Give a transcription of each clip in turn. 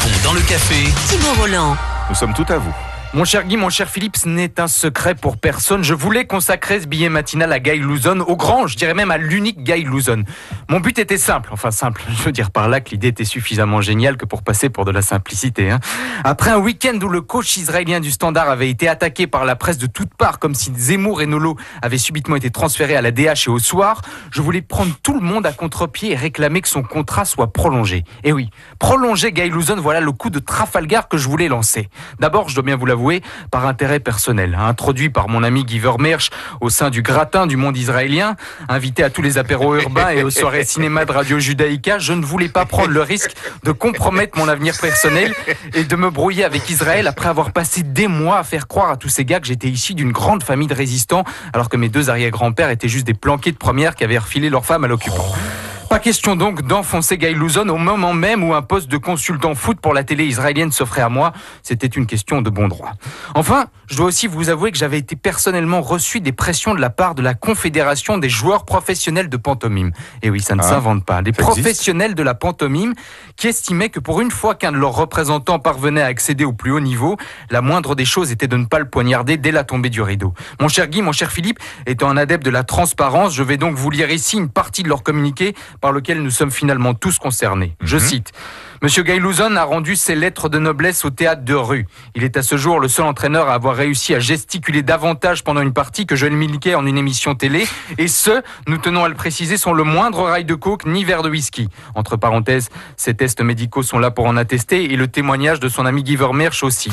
Lafont dans le café. Thibaut Roland. Nous sommes tout à vous. Mon cher Guy, mon cher Philippe, ce n'est un secret pour personne. Je voulais consacrer ce billet matinal à Guy Louzon, au grand, je dirais même à l'unique Guy Louzon. Mon but était simple, je veux dire par là que l'idée était suffisamment géniale que pour passer pour de la simplicité. Après un week-end où le coach israélien du Standard avait été attaqué par la presse de toutes parts, comme si Zemmour et Nolo avaient subitement été transférés à la DH et au soir, je voulais prendre tout le monde à contre-pied et réclamer que son contrat soit prolongé. Et oui, prolonger Guy Louzon, voilà le coup de Trafalgar que je voulais lancer. D'abord, je dois bien vous l'avouer, par intérêt personnel, introduit par mon ami Guy Vermeersch au sein du gratin du monde israélien, invité à tous les apéros urbains et aux soirées cinéma de Radio Judaïka, je ne voulais pas prendre le risque de compromettre mon avenir personnel et de me brouiller avec Israël après avoir passé des mois à faire croire à tous ces gars que j'étais issu d'une grande famille de résistants, alors que mes deux arrière-grands-pères étaient juste des planqués de première qui avaient refilé leurs femmes à l'occupant. Pas question donc d'enfoncer Guy Louzon au moment même où un poste de consultant foot pour la télé israélienne s'offrait à moi. C'était une question de bon droit. Enfin, je dois aussi vous avouer que j'avais été personnellement reçu des pressions de la part de la Confédération des joueurs professionnels de pantomime. Et oui, ça ne s'invente pas. Des professionnels de la pantomime qui estimaient que pour une fois qu'un de leurs représentants parvenait à accéder au plus haut niveau, la moindre des choses était de ne pas le poignarder dès la tombée du rideau. Mon cher Guy, mon cher Philippe, étant un adepte de la transparence, je vais donc vous lire ici une partie de leur communiqué par lequel nous sommes finalement tous concernés. Je cite. Monsieur Guy Louzon a rendu ses lettres de noblesse au théâtre de rue. Il est à ce jour le seul entraîneur à avoir réussi à gesticuler davantage pendant une partie que je le miliquais en une émission télé. Et ce, nous tenons à le préciser, sans le moindre rail de coke ni verre de whisky. Entre parenthèses, ces tests médicaux sont là pour en attester et le témoignage de son ami Guy Vermeersch aussi.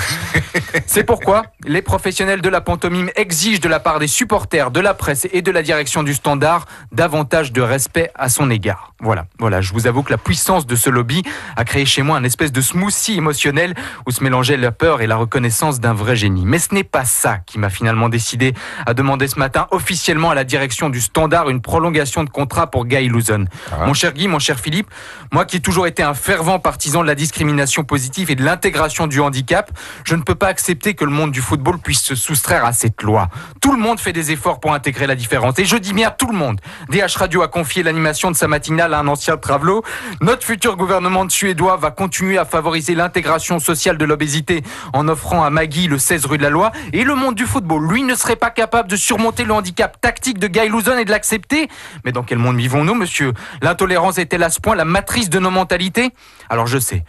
C'est pourquoi les professionnels de la pantomime exigent de la part des supporters, de la presse et de la direction du Standard davantage de respect à son égard. Voilà, je vous avoue que la puissance de ce lobby a créé chez moi un espèce de smoothie émotionnel où se mélangeait la peur et la reconnaissance d'un vrai génie. Mais ce n'est pas ça qui m'a finalement décidé à demander ce matin officiellement à la direction du Standard une prolongation de contrat pour Guy Louzon. Mon cher Guy, mon cher Philippe, moi qui ai toujours été un fervent partisan de la discrimination positive et de l'intégration du handicap, je ne peux pas accepter que le monde du football puisse se soustraire à cette loi. Tout le monde fait des efforts pour intégrer la différence. Et je dis bien tout le monde. DH Radio a confié l'animation de sa matinale à un ancien travelot. Notre futur gouvernement de suédois va continuer à favoriser l'intégration sociale de l'obésité en offrant à Maggie le 16 rue de la Loi. Et le monde du football, lui, ne serait pas capable de surmonter le handicap tactique de Guy Louzon et de l'accepter. Mais dans quel monde vivons-nous, monsieur ? L'intolérance est-elle à ce point la matrice de nos mentalités ? Alors je sais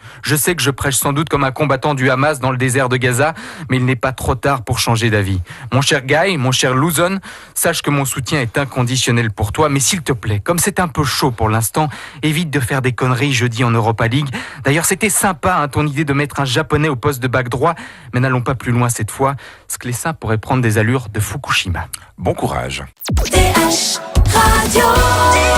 que je prêche sans doute comme un combattant du Hamas dans le désert de Gaza, mais il n'est pas trop tard pour changer d'avis. Mon cher Guy, mon cher Louzon, sache que mon soutien est inconditionnel pour toi, mais s'il te plaît, comme c'est un peu chaud pour l'instant, évite de faire des conneries jeudi en Europa League. D'ailleurs, c'était sympa, ton idée de mettre un japonais au poste de back droit, mais n'allons pas plus loin cette fois, ce Clessin pourrait prendre des allures de Fukushima. Bon courage. DH Radio.